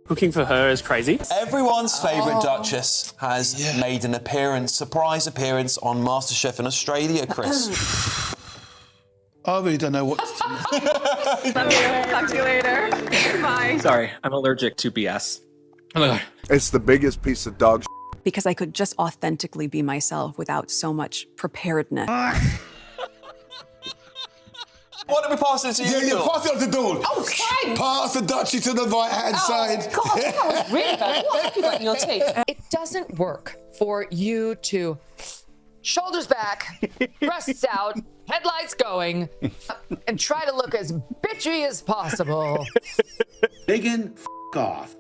Cooking for her is crazy. Everyone's favourite Duchess has made an surprise appearance on MasterChef in Australia, Chris. I really don't know what to do. Talk to you later. Bye. Sorry, I'm allergic to BS. Oh my God. It's the biggest piece of dog because I could just authentically be myself without so much preparedness. Why don't we pass it to you? Yeah, pass it on to Dawn. Oh, fine. Pass the Dutchie to the right-hand side. God, that was really bad. What have you got in your teeth? It doesn't work for you to shoulders back, breasts out, headlights going, and try to look as bitchy as possible. Meghan, off.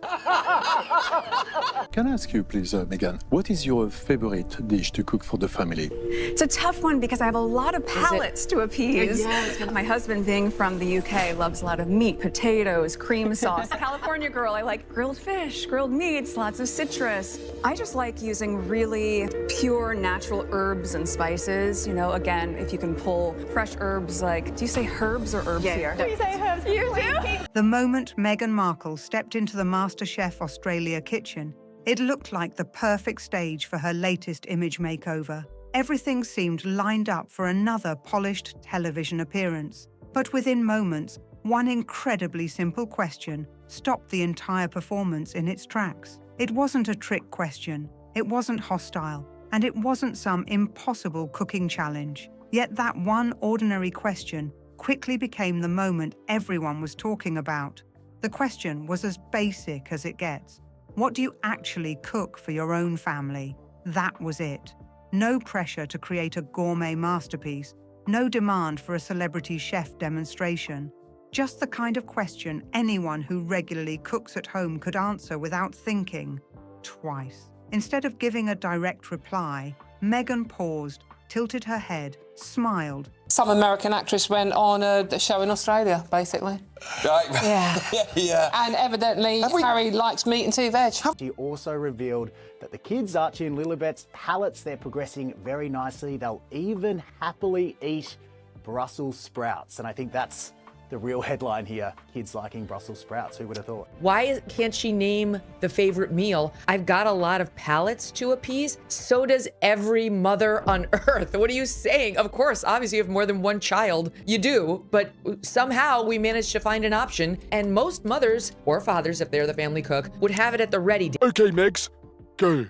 Can I ask you, please, Meghan, what is your favorite dish to cook for the family? It's a tough one because I have a lot of palates to appease. Yes. My husband, being from the UK, loves a lot of meat, potatoes, cream sauce. California girl, I like grilled fish, grilled meats, lots of citrus. I just like using really pure natural herbs and spices. You know, again, if you can pull fresh herbs like, do you say herbs or herbs here? Do you say herbs? You do? The moment Meghan Markle stepped into the MasterChef Australia kitchen, it looked like the perfect stage for her latest image makeover. Everything seemed lined up for another polished television appearance. But within moments, one incredibly simple question stopped the entire performance in its tracks. It wasn't a trick question, it wasn't hostile, and it wasn't some impossible cooking challenge. Yet that one ordinary question quickly became the moment everyone was talking about. The question was as basic as it gets. What do you actually cook for your own family? That was it. No pressure to create a gourmet masterpiece, no demand for a celebrity chef demonstration. Just the kind of question anyone who regularly cooks at home could answer without thinking twice. Instead of giving a direct reply, Meghan paused, tilted her head, smiled. Some American actress went on a show in Australia, basically. Yeah. And evidently, Harry likes meat and two veg. She also revealed that the kids, Archie and Lilibet's palates, they're progressing very nicely. They'll even happily eat Brussels sprouts. And I think that's the real headline here. Kids liking Brussels sprouts. Who would have thought? Why can't she name the favorite meal? I've got a lot of palates to appease. So does every mother on earth. What are you saying? Of course, obviously, you have more than one child. You do, but somehow we managed to find an option. And most mothers or fathers, if they're the family cook, would have it at the ready. Okay, Megs, go.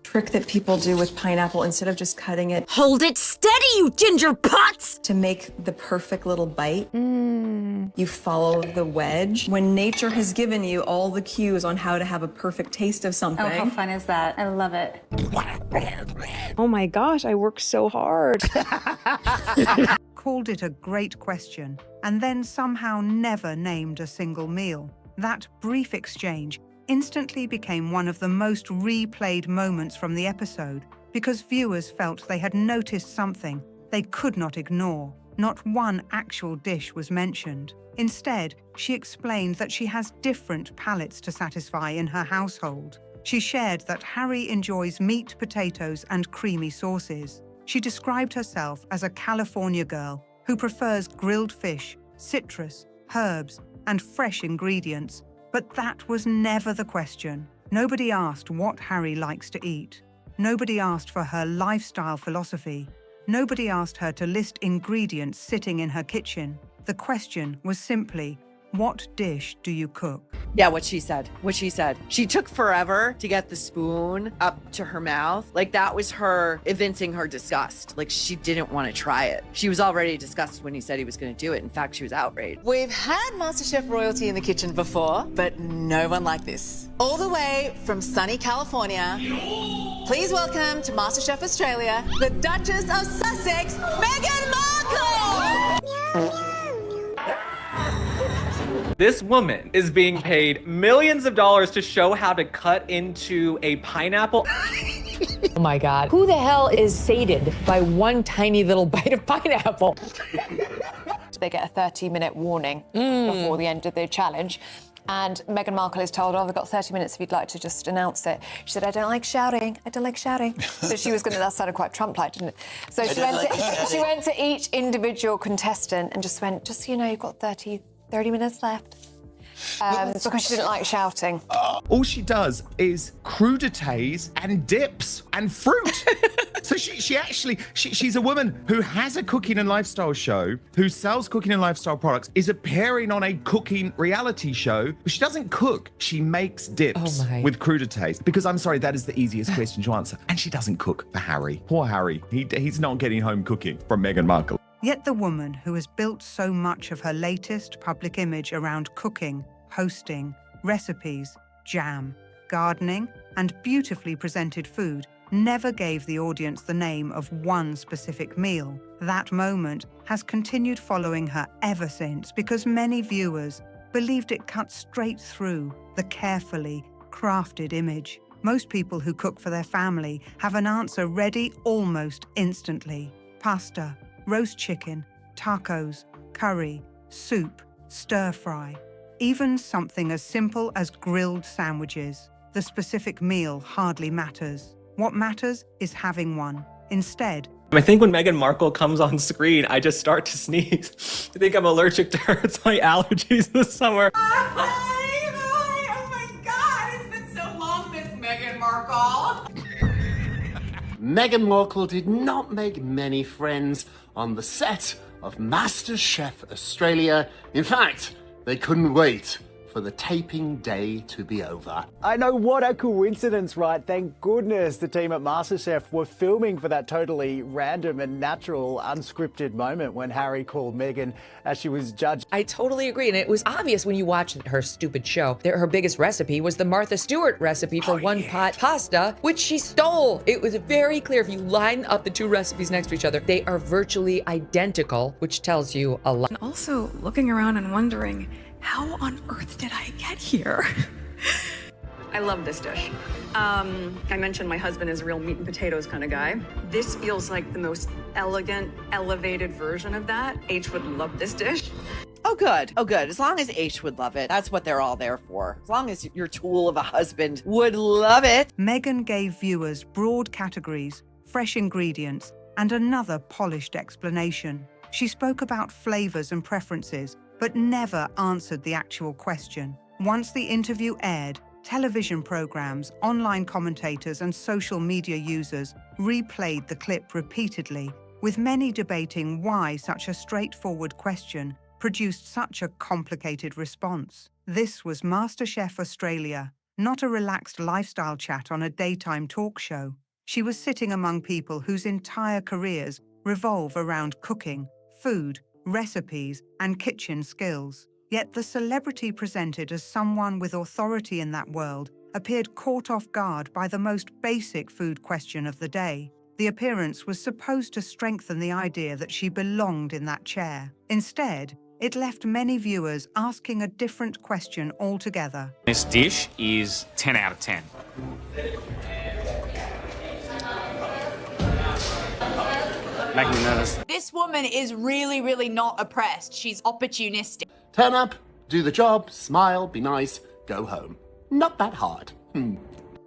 Trick that people do with pineapple, instead of just cutting it, Hold it steady, you ginger pots! to make the perfect little bite, you follow the wedge. When nature has given you all the cues on how to have a perfect taste of something. Oh, how fun is that? I love it. Oh my gosh, I work so hard. Called it a great question, and then somehow never named a single meal. That brief exchange instantly became one of the most replayed moments from the episode because viewers felt they had noticed something they could not ignore. Not one actual dish was mentioned. Instead, she explained that she has different palates to satisfy in her household. She shared that Harry enjoys meat, potatoes, and creamy sauces. She described herself as a California girl who prefers grilled fish, citrus, herbs, and fresh ingredients. But that was never the question. Nobody asked what Harry likes to eat. Nobody asked for her lifestyle philosophy. Nobody asked her to list ingredients sitting in her kitchen. The question was simply, what dish do you cook? Yeah, what she said. She took forever to get the spoon up to her mouth. Like, that was her evincing her disgust. Like, she didn't want to try it. She was already disgusted when he said he was going to do it. In fact, she was outraged. We've had MasterChef royalty in the kitchen before, but no one like this. All the way from sunny California, please welcome to MasterChef Australia, the Duchess of Sussex, Meghan Markle! This woman is being paid millions of dollars to show how to cut into a pineapple. Oh my God. Who the hell is sated by one tiny little bite of pineapple? They get a 30-minute warning before the end of the challenge. And Meghan Markle is told, they've got 30 minutes if you'd like to just announce it. She said, I don't like shouting. So she was that sounded quite Trump-like, didn't it? So she went to each individual contestant and just went, just so you know, you've got 30 minutes left. Because she didn't like shouting. All she does is crudités and dips and fruit. So she's a woman who has a cooking and lifestyle show, who sells cooking and lifestyle products, is appearing on a cooking reality show, but she doesn't cook. She makes dips with crudités. Because I'm sorry, that is the easiest question to answer. And she doesn't cook for Harry. Poor Harry. He's not getting home cooking from Meghan Markle. Yet the woman who has built so much of her latest public image around cooking, hosting, recipes, jam, gardening, and beautifully presented food never gave the audience the name of one specific meal. That moment has continued following her ever since because many viewers believed it cut straight through the carefully crafted image. Most people who cook for their family have an answer ready almost instantly. Pasta, roast chicken, tacos, curry, soup, stir-fry. Even something as simple as grilled sandwiches. The specific meal hardly matters. What matters is having one. Instead, I think when Meghan Markle comes on screen, I just start to sneeze. I think I'm allergic to her. It's my allergies this summer. Hi, oh my God, it's been so long, Miss Meghan Markle. Meghan Markle did not make many friends on the set of MasterChef Australia. In fact, they couldn't wait for the taping day to be over. I know, what a coincidence, right? Thank goodness the team at MasterChef were filming for that totally random and natural, unscripted moment when Harry called Meghan as she was judged. I totally agree, and it was obvious when you watched her stupid show that her biggest recipe was the Martha Stewart recipe for one-pot pasta, which she stole. It was very clear if you line up the two recipes next to each other, they are virtually identical, which tells you a lot. And also looking around and wondering, how on earth did I get here? I love this dish. I mentioned my husband is a real meat and potatoes kind of guy. This feels like the most elegant, elevated version of that. H would love this dish. Oh, good. Oh, good. As long as H would love it. That's what they're all there for. As long as your tool of a husband would love it. Meghan gave viewers broad categories, fresh ingredients, and another polished explanation. She spoke about flavors and preferences, but never answered the actual question. Once the interview aired, television programs, online commentators, and social media users replayed the clip repeatedly, with many debating why such a straightforward question produced such a complicated response. This was MasterChef Australia, not a relaxed lifestyle chat on a daytime talk show. She was sitting among people whose entire careers revolve around cooking, food, recipes, and kitchen skills. Yet the celebrity presented as someone with authority in that world appeared caught off guard by the most basic food question of the day. The appearance was supposed to strengthen the idea that she belonged in that chair. Instead, it left many viewers asking a different question altogether. This dish is 10 out of 10. Making me nervous. This woman is really not oppressed. She's opportunistic. Turn up, do the job, smile, be nice, go home. Not that hard.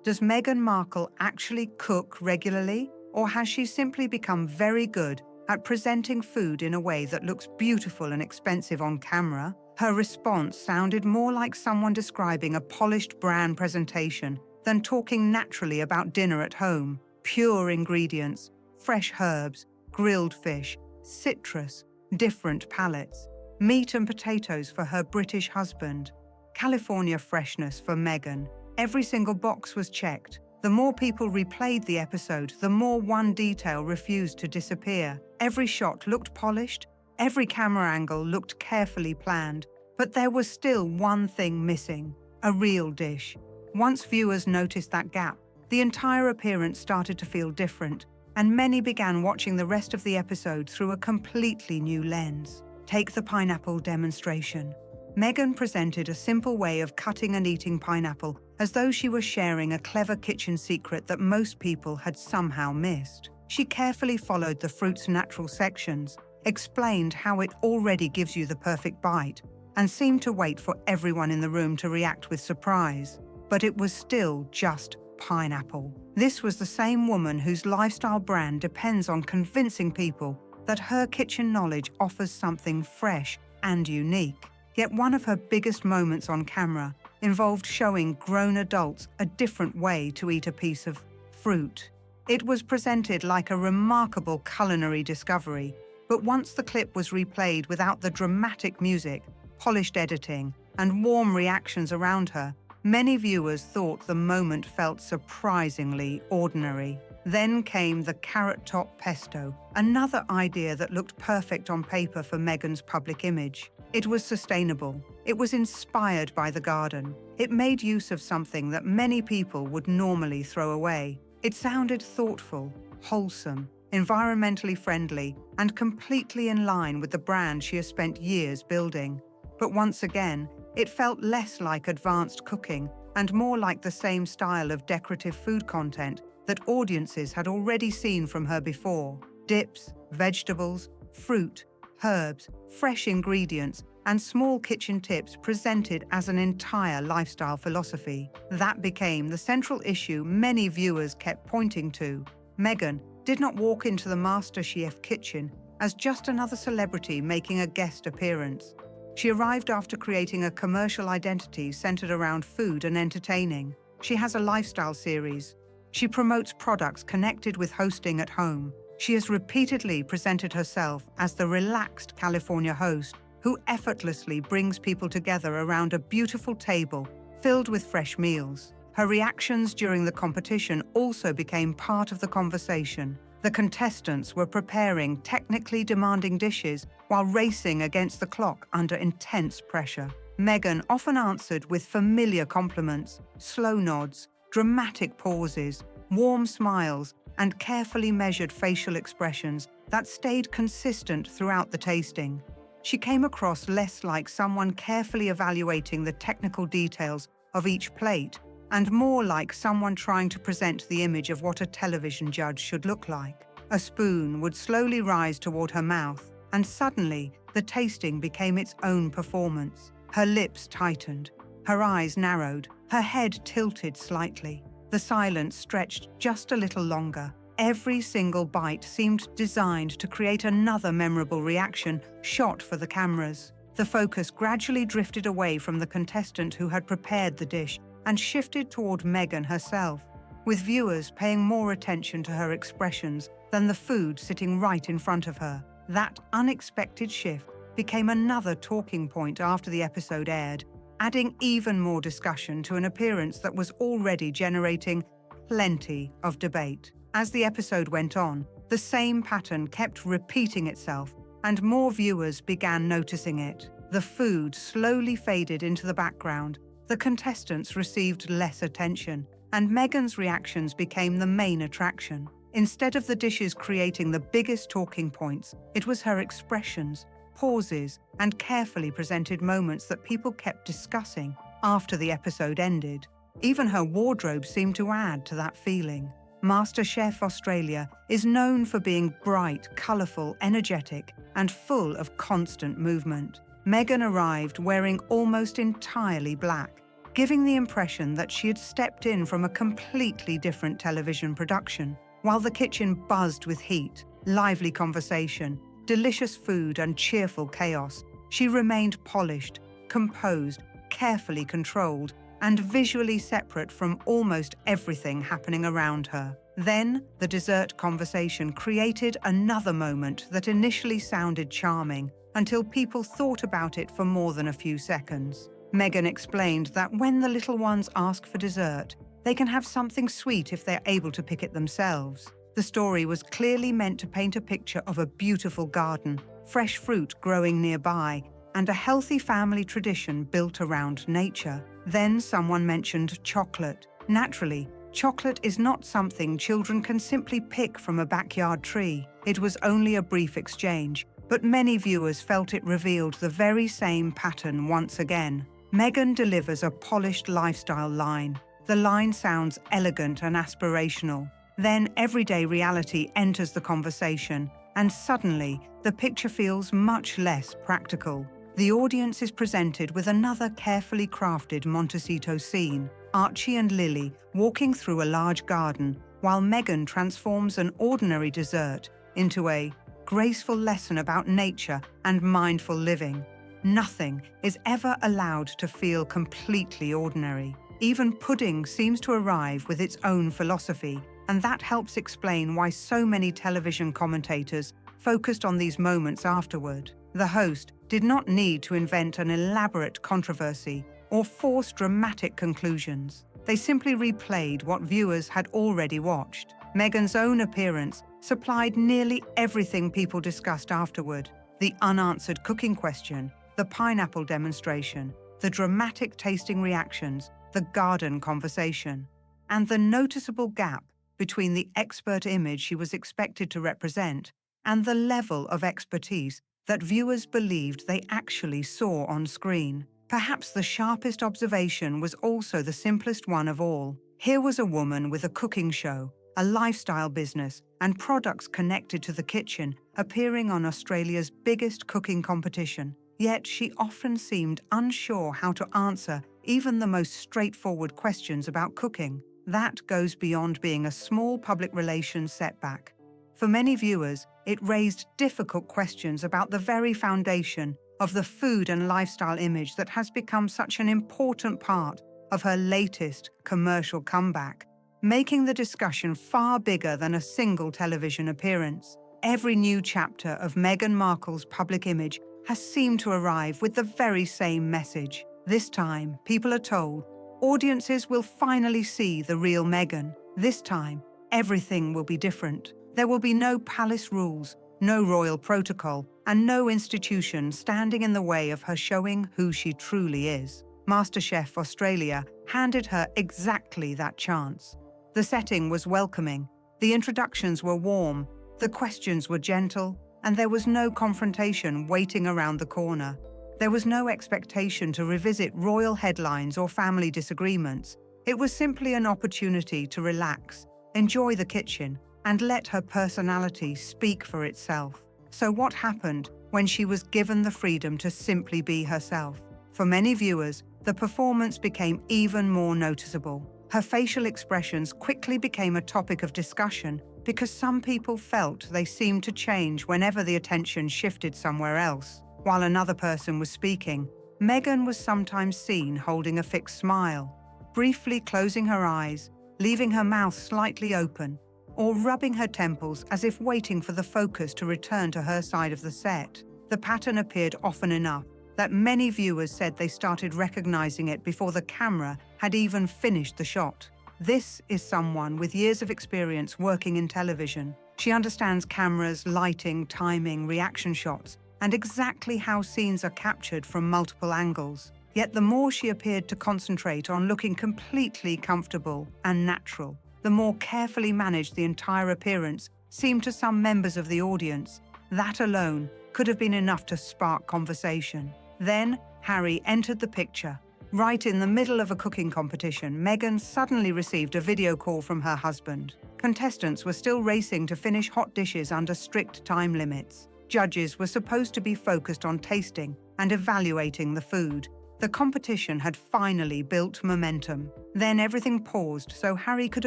Does Meghan Markle actually cook regularly, or has she simply become very good at presenting food in a way that looks beautiful and expensive on camera? Her response sounded more like someone describing a polished brand presentation than talking naturally about dinner at home. Pure ingredients, fresh herbs, grilled fish, citrus, different palates, meat and potatoes for her British husband, California freshness for Meghan. Every single box was checked. The more people replayed the episode, the more one detail refused to disappear. Every shot looked polished, every camera angle looked carefully planned, but there was still one thing missing: a real dish. Once viewers noticed that gap, the entire appearance started to feel different, and many began watching the rest of the episode through a completely new lens. Take the pineapple demonstration. Meghan presented a simple way of cutting and eating pineapple as though she was sharing a clever kitchen secret that most people had somehow missed. She carefully followed the fruit's natural sections, explained how it already gives you the perfect bite, and seemed to wait for everyone in the room to react with surprise. But it was still just pineapple. This was the same woman whose lifestyle brand depends on convincing people that her kitchen knowledge offers something fresh and unique. Yet one of her biggest moments on camera involved showing grown adults a different way to eat a piece of fruit. It was presented like a remarkable culinary discovery, but once the clip was replayed without the dramatic music, polished editing, and warm reactions around her, many viewers thought the moment felt surprisingly ordinary. Then came the carrot top pesto, another idea that looked perfect on paper for Meghan's public image. It was sustainable. It was inspired by the garden. It made use of something that many people would normally throw away. It sounded thoughtful, wholesome, environmentally friendly, and completely in line with the brand she has spent years building. But once again, it felt less like advanced cooking and more like the same style of decorative food content that audiences had already seen from her before. Dips, vegetables, fruit, herbs, fresh ingredients, and small kitchen tips presented as an entire lifestyle philosophy. That became the central issue many viewers kept pointing to. Meghan did not walk into the MasterChef kitchen as just another celebrity making a guest appearance. She arrived after creating a commercial identity centered around food and entertaining. She has a lifestyle series. She promotes products connected with hosting at home. She has repeatedly presented herself as the relaxed California host who effortlessly brings people together around a beautiful table filled with fresh meals. Her reactions during the competition also became part of the conversation. The contestants were preparing technically demanding dishes while racing against the clock under intense pressure. Meghan often answered with familiar compliments, slow nods, dramatic pauses, warm smiles, and carefully measured facial expressions that stayed consistent throughout the tasting. She came across less like someone carefully evaluating the technical details of each plate and more like someone trying to present the image of what a television judge should look like. A spoon would slowly rise toward her mouth, and suddenly the tasting became its own performance. Her lips tightened, her eyes narrowed, her head tilted slightly. The silence stretched just a little longer. Every single bite seemed designed to create another memorable reaction shot for the cameras. The focus gradually drifted away from the contestant who had prepared the dish and shifted toward Meghan herself, with viewers paying more attention to her expressions than the food sitting right in front of her. That unexpected shift became another talking point after the episode aired, adding even more discussion to an appearance that was already generating plenty of debate. As the episode went on, the same pattern kept repeating itself, and more viewers began noticing it. The food slowly faded into the background, the contestants received less attention, and Meghan's reactions became the main attraction. Instead of the dishes creating the biggest talking points, it was her expressions, pauses, and carefully presented moments that people kept discussing after the episode ended. Even her wardrobe seemed to add to that feeling. MasterChef Australia is known for being bright, colourful, energetic, and full of constant movement. Meghan arrived wearing almost entirely black, giving the impression that she had stepped in from a completely different television production. While the kitchen buzzed with heat, lively conversation, delicious food, and cheerful chaos, she remained polished, composed, carefully controlled, and visually separate from almost everything happening around her. Then, the dessert conversation created another moment that initially sounded charming until people thought about it for more than a few seconds. Meghan explained that when the little ones ask for dessert, they can have something sweet if they're able to pick it themselves. The story was clearly meant to paint a picture of a beautiful garden, fresh fruit growing nearby, and a healthy family tradition built around nature. Then someone mentioned chocolate. Naturally, chocolate is not something children can simply pick from a backyard tree. It was only a brief exchange, but many viewers felt it revealed the very same pattern once again. Meghan delivers a polished lifestyle line. The line sounds elegant and aspirational. Then everyday reality enters the conversation, and suddenly the picture feels much less practical. The audience is presented with another carefully crafted Montecito scene, Archie and Lily walking through a large garden, while Meghan transforms an ordinary dessert into a graceful lesson about nature and mindful living. Nothing is ever allowed to feel completely ordinary. Even pudding seems to arrive with its own philosophy, and that helps explain why so many television commentators focused on these moments afterward. The host did not need to invent an elaborate controversy or force dramatic conclusions. They simply replayed what viewers had already watched. Meghan's own appearance supplied nearly everything people discussed afterward: the unanswered cooking question, the pineapple demonstration, the dramatic tasting reactions, the garden conversation, and the noticeable gap between the expert image she was expected to represent and the level of expertise that viewers believed they actually saw on screen. Perhaps the sharpest observation was also the simplest one of all. Here was a woman with a cooking show, a lifestyle business, and products connected to the kitchen appearing on Australia's biggest cooking competition. Yet she often seemed unsure how to answer even the most straightforward questions about cooking. That goes beyond being a small public relations setback. For many viewers, it raised difficult questions about the very foundation of the food and lifestyle image that has become such an important part of her latest commercial comeback, making the discussion far bigger than a single television appearance. Every new chapter of Meghan Markle's public image has seemed to arrive with the very same message. This time, people are told, audiences will finally see the real Meghan. This time, everything will be different. There will be no palace rules, no royal protocol, and no institution standing in the way of her showing who she truly is. MasterChef Australia handed her exactly that chance. The setting was welcoming, the introductions were warm, the questions were gentle, and there was no confrontation waiting around the corner. There was no expectation to revisit royal headlines or family disagreements. It was simply an opportunity to relax, enjoy the kitchen, and let her personality speak for itself. So what happened when she was given the freedom to simply be herself? For many viewers, the performance became even more noticeable. Her facial expressions quickly became a topic of discussion because some people felt they seemed to change whenever the attention shifted somewhere else. While another person was speaking, Meghan was sometimes seen holding a fixed smile, briefly closing her eyes, leaving her mouth slightly open, or rubbing her temples as if waiting for the focus to return to her side of the set. The pattern appeared often enough that many viewers said they started recognizing it before the camera had even finished the shot. This is someone with years of experience working in television. She understands cameras, lighting, timing, reaction shots, and exactly how scenes are captured from multiple angles. Yet the more she appeared to concentrate on looking completely comfortable and natural, the more carefully managed the entire appearance seemed to some members of the audience. That alone could have been enough to spark conversation. Then Harry entered the picture. Right in the middle of a cooking competition, Meghan suddenly received a video call from her husband. Contestants were still racing to finish hot dishes under strict time limits. Judges were supposed to be focused on tasting and evaluating the food. The competition had finally built momentum. Then everything paused so Harry could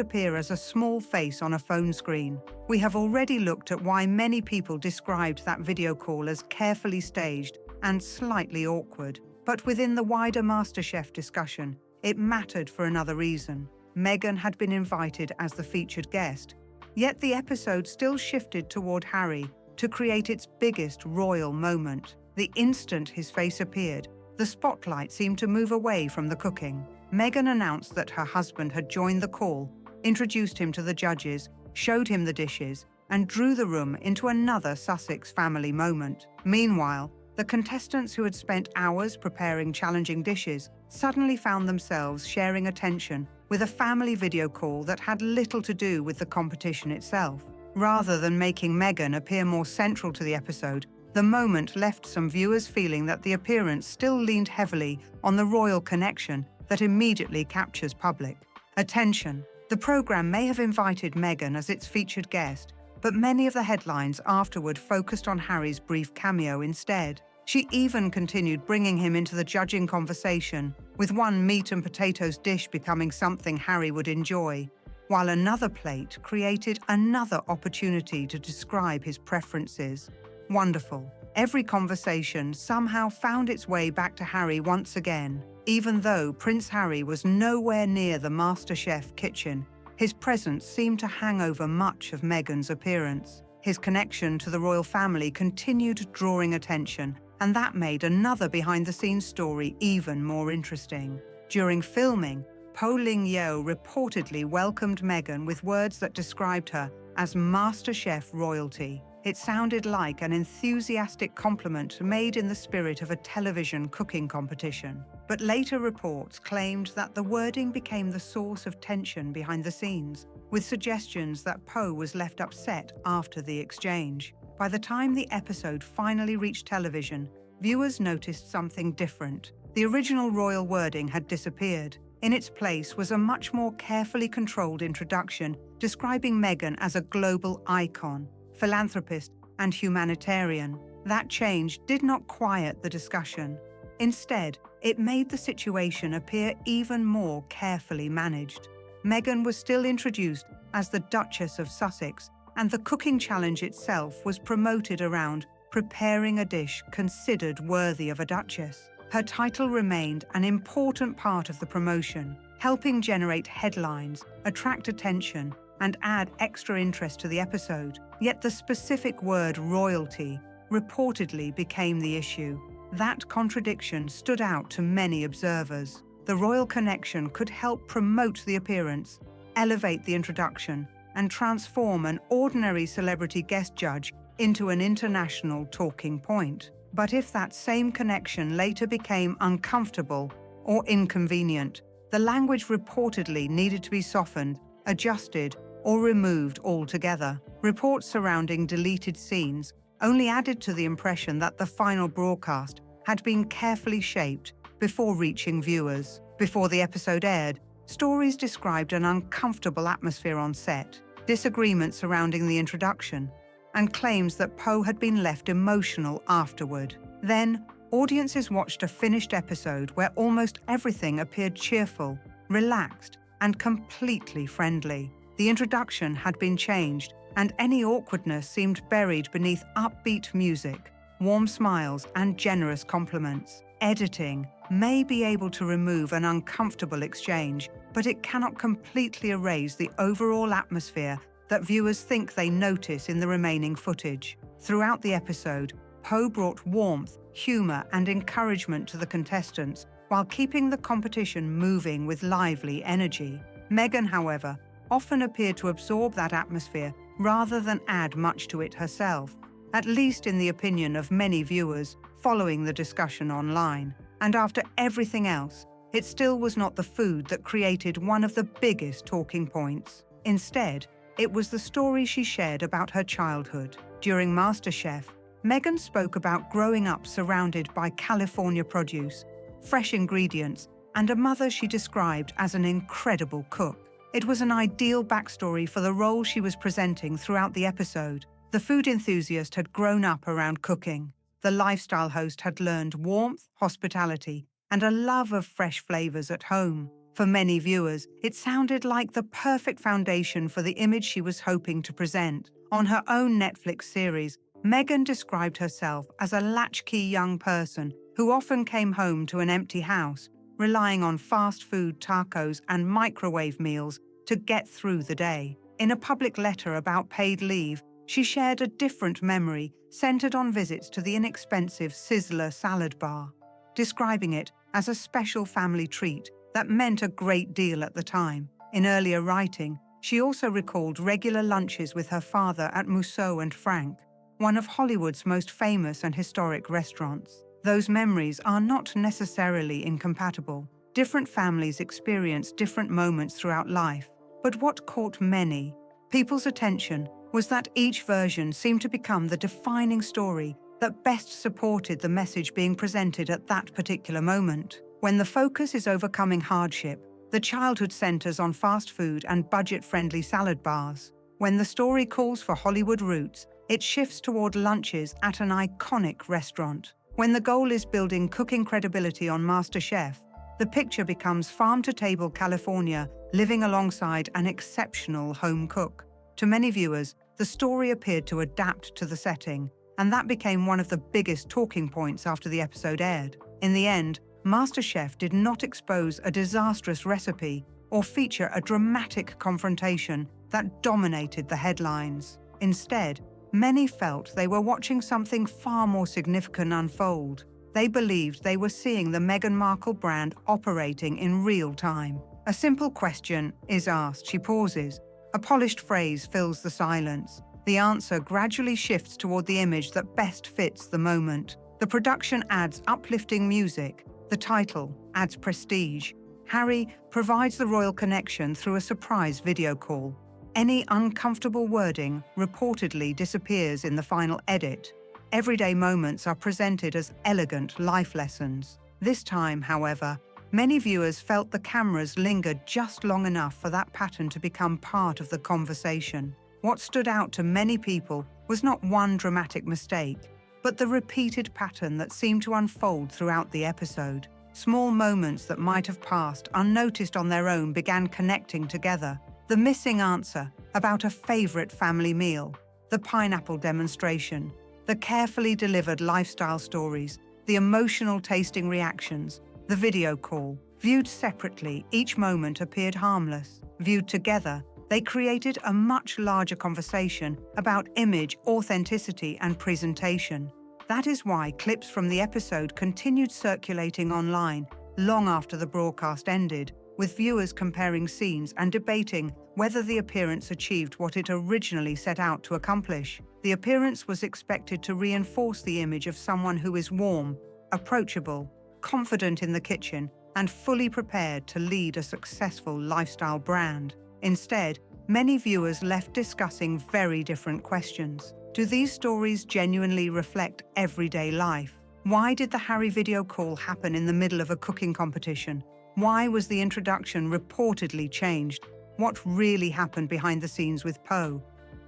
appear as a small face on a phone screen. We have already looked at why many people described that video call as carefully staged and slightly awkward. But within the wider MasterChef discussion, it mattered for another reason. Meghan had been invited as the featured guest, yet the episode still shifted toward Harry to create its biggest royal moment. The instant his face appeared, the spotlight seemed to move away from the cooking. Meghan announced that her husband had joined the call, introduced him to the judges, showed him the dishes, and drew the room into another Sussex family moment. Meanwhile, the contestants who had spent hours preparing challenging dishes suddenly found themselves sharing attention with a family video call that had little to do with the competition itself. Rather than making Meghan appear more central to the episode, the moment left some viewers feeling that the appearance still leaned heavily on the royal connection that immediately captures public attention. The program may have invited Meghan as its featured guest, but many of the headlines afterward focused on Harry's brief cameo instead. She even continued bringing him into the judging conversation, with one meat and potatoes dish becoming something Harry would enjoy, while another plate created another opportunity to describe his preferences. Wonderful. Every conversation somehow found its way back to Harry once again. Even though Prince Harry was nowhere near the MasterChef kitchen, his presence seemed to hang over much of Meghan's appearance. His connection to the royal family continued drawing attention, and that made another behind-the-scenes story even more interesting. During filming, Po Ling Yeo reportedly welcomed Meghan with words that described her as MasterChef royalty. It sounded like an enthusiastic compliment made in the spirit of a television cooking competition. But later reports claimed that the wording became the source of tension behind the scenes, with suggestions that Po was left upset after the exchange. By the time the episode finally reached television, viewers noticed something different. The original royal wording had disappeared. In its place was a much more carefully controlled introduction describing Meghan as a global icon, philanthropist, and humanitarian. That change did not quiet the discussion. Instead, it made the situation appear even more carefully managed. Meghan was still introduced as the Duchess of Sussex, and the cooking challenge itself was promoted around preparing a dish considered worthy of a duchess. Her title remained an important part of the promotion, helping generate headlines, attract attention, and add extra interest to the episode. Yet the specific word royalty reportedly became the issue. That contradiction stood out to many observers. The royal connection could help promote the appearance, elevate the introduction, and transform an ordinary celebrity guest judge into an international talking point. But if that same connection later became uncomfortable or inconvenient, the language reportedly needed to be softened, adjusted, or removed altogether. Reports surrounding deleted scenes only added to the impression that the final broadcast had been carefully shaped before reaching viewers. Before the episode aired, stories described an uncomfortable atmosphere on set, disagreements surrounding the introduction, and claims that Po had been left emotional afterward. Then, audiences watched a finished episode where almost everything appeared cheerful, relaxed, and completely friendly. The introduction had been changed, and any awkwardness seemed buried beneath upbeat music, warm smiles, and generous compliments. Editing may be able to remove an uncomfortable exchange, but it cannot completely erase the overall atmosphere that viewers think they notice in the remaining footage. Throughout the episode, Po brought warmth, humor, and encouragement to the contestants while keeping the competition moving with lively energy. Meghan, however, often appeared to absorb that atmosphere rather than add much to it herself, at least in the opinion of many viewers following the discussion online. And after everything else, it still was not the food that created one of the biggest talking points. Instead, it was the story she shared about her childhood. During MasterChef, Meghan spoke about growing up surrounded by California produce, fresh ingredients, and a mother she described as an incredible cook. It was an ideal backstory for the role she was presenting throughout the episode. The food enthusiast had grown up around cooking. The lifestyle host had learned warmth, hospitality, and a love of fresh flavors at home. For many viewers, it sounded like the perfect foundation for the image she was hoping to present. On her own Netflix series, Meghan described herself as a latchkey young person who often came home to an empty house, relying on fast food, tacos, and microwave meals to get through the day. In a public letter about paid leave, she shared a different memory centered on visits to the inexpensive Sizzler salad bar, describing it as a special family treat that meant a great deal at the time. In earlier writing, she also recalled regular lunches with her father at Musso and Frank, one of Hollywood's most famous and historic restaurants. Those memories are not necessarily incompatible. Different families experience different moments throughout life, but what caught many people's attention was that each version seemed to become the defining story that best supported the message being presented at that particular moment. When the focus is overcoming hardship, the childhood centers on fast food and budget-friendly salad bars. When the story calls for Hollywood roots, it shifts toward lunches at an iconic restaurant. When the goal is building cooking credibility on MasterChef, the picture becomes farm-to-table California living alongside an exceptional home cook. To many viewers, the story appeared to adapt to the setting, and that became one of the biggest talking points after the episode aired. In the end, MasterChef did not expose a disastrous recipe or feature a dramatic confrontation that dominated the headlines. Instead, many felt they were watching something far more significant unfold. They believed they were seeing the Meghan Markle brand operating in real time. A simple question is asked, she pauses. A polished phrase fills the silence. The answer gradually shifts toward the image that best fits the moment. The production adds uplifting music. The title adds prestige. Harry provides the royal connection through a surprise video call. Any uncomfortable wording reportedly disappears in the final edit. Everyday moments are presented as elegant life lessons. This time, however, many viewers felt the cameras lingered just long enough for that pattern to become part of the conversation. What stood out to many people was not one dramatic mistake, but the repeated pattern that seemed to unfold throughout the episode. Small moments that might have passed unnoticed on their own began connecting together. The missing answer about a favorite family meal, the pineapple demonstration, the carefully delivered lifestyle stories, the emotional tasting reactions, the video call. Viewed separately, each moment appeared harmless. Viewed together, they created a much larger conversation about image, authenticity, and presentation. That is why clips from the episode continued circulating online long after the broadcast ended, with viewers comparing scenes and debating whether the appearance achieved what it originally set out to accomplish. The appearance was expected to reinforce the image of someone who is warm, approachable, confident in the kitchen, and fully prepared to lead a successful lifestyle brand. Instead, many viewers left discussing very different questions. Do these stories genuinely reflect everyday life? Why did the Harry video call happen in the middle of a cooking competition? Why was the introduction reportedly changed? What really happened behind the scenes with Poe?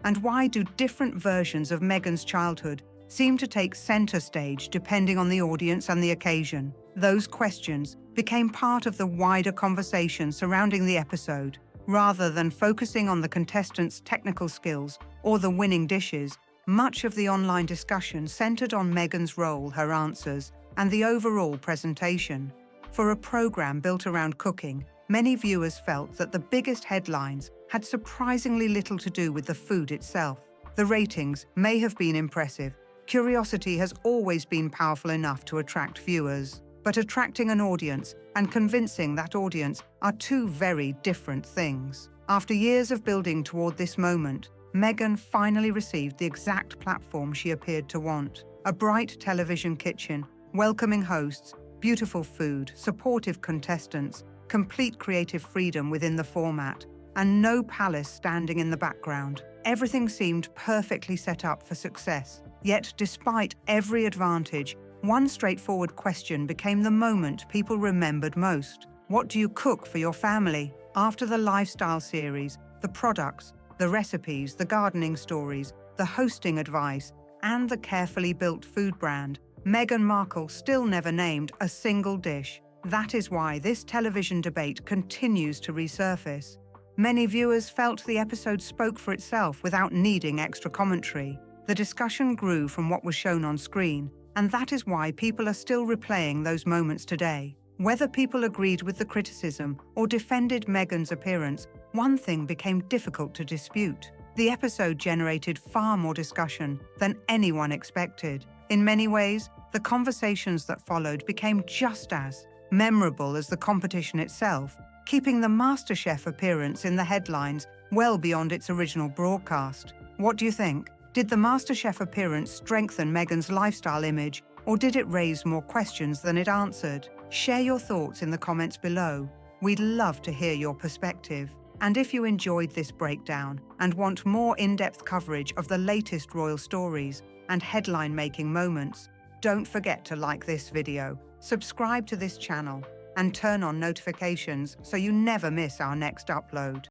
And why do different versions of Meghan's childhood seem to take center stage depending on the audience and the occasion? Those questions became part of the wider conversation surrounding the episode. Rather than focusing on the contestants' technical skills or the winning dishes, much of the online discussion centered on Meghan's role, her answers, and the overall presentation. For a program built around cooking, many viewers felt that the biggest headlines had surprisingly little to do with the food itself. The ratings may have been impressive. Curiosity has always been powerful enough to attract viewers. But attracting an audience and convincing that audience are two very different things. After years of building toward this moment, Meghan finally received the exact platform she appeared to want. A bright television kitchen, welcoming hosts, beautiful food, supportive contestants, complete creative freedom within the format, and no palace standing in the background. Everything seemed perfectly set up for success. Yet, despite every advantage, one straightforward question became the moment people remembered most. What do you cook for your family? After the lifestyle series, the products, the recipes, the gardening stories, the hosting advice, and the carefully built food brand, Meghan Markle still never named a single dish. That is why this television debate continues to resurface. Many viewers felt the episode spoke for itself without needing extra commentary. The discussion grew from what was shown on screen, and that is why people are still replaying those moments today. Whether people agreed with the criticism or defended Meghan's appearance, one thing became difficult to dispute. The episode generated far more discussion than anyone expected. In many ways, the conversations that followed became just as memorable as the competition itself, keeping the MasterChef appearance in the headlines well beyond its original broadcast. What do you think? Did the MasterChef appearance strengthen Meghan's lifestyle image, or did it raise more questions than it answered? Share your thoughts in the comments below. We'd love to hear your perspective. And if you enjoyed this breakdown and want more in-depth coverage of the latest royal stories and headline-making moments, don't forget to like this video, subscribe to this channel, and turn on notifications so you never miss our next upload.